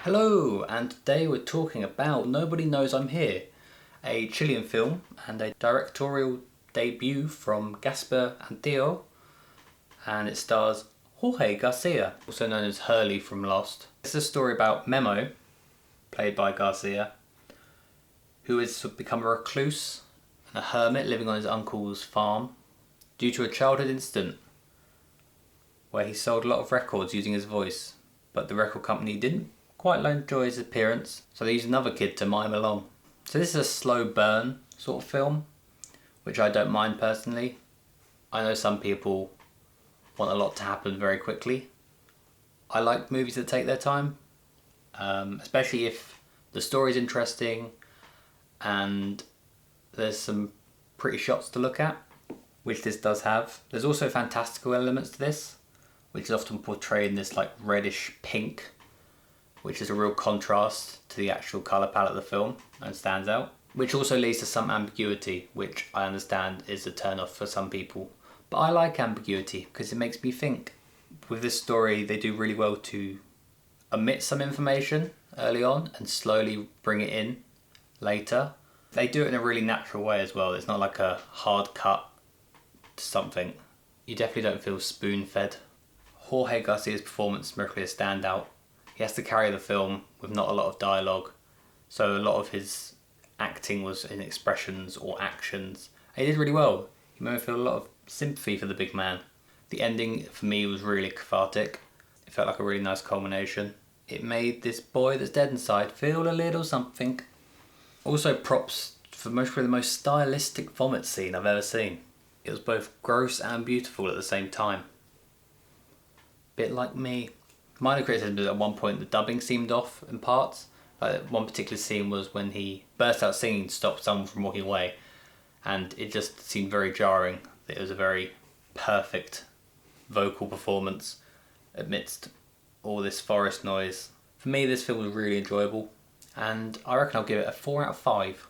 Hello, and today we're talking about Nobody Knows I'm Here, a Chilean film and a directorial debut from Gaspar Antio, and it stars Jorge Garcia, also known as Hurley from Lost. It's a story about Memo, played by Garcia, who has become a recluse and a hermit living on his uncle's farm due to a childhood incident where he sold a lot of records using his voice, but the record company didn't quite enjoy his appearance, so they used another kid to mime along. So this is a slow burn sort of film, which I don't mind personally. I know some people want a lot to happen very quickly. I like movies that take their time, especially if the story's interesting and there's some pretty shots to look at, which this does have. There's also fantastical elements to this, which is often portrayed in this like reddish pink, which is a real contrast to the actual colour palette of the film and stands out, which also leads to some ambiguity, which I understand is a turn off for some people. But I like ambiguity because it makes me think. With this story, they do really well to omit some information early on and slowly bring it in later. They do it in a really natural way as well. It's not like a hard cut to something. You definitely don't feel spoon-fed. Jorge Garcia's performance is really a standout. He has to carry the film with not a lot of dialogue, so a lot of his acting was in expressions or actions. And he did really well. You made me feel a lot of sympathy for the big man. The ending for me was really cathartic. It felt like a really nice culmination. It made this boy that's dead inside feel a little something. Also props for the most stylistic vomit scene I've ever seen. It was both gross and beautiful at the same time. Bit like me. Minor criticism is at one point the dubbing seemed off in parts. Like one particular scene was when he burst out singing to stop someone from walking away, and it just seemed very jarring. It was a very perfect vocal performance amidst all this forest noise. For me, this film was really enjoyable, and I reckon I'll give it a 4 out of 5.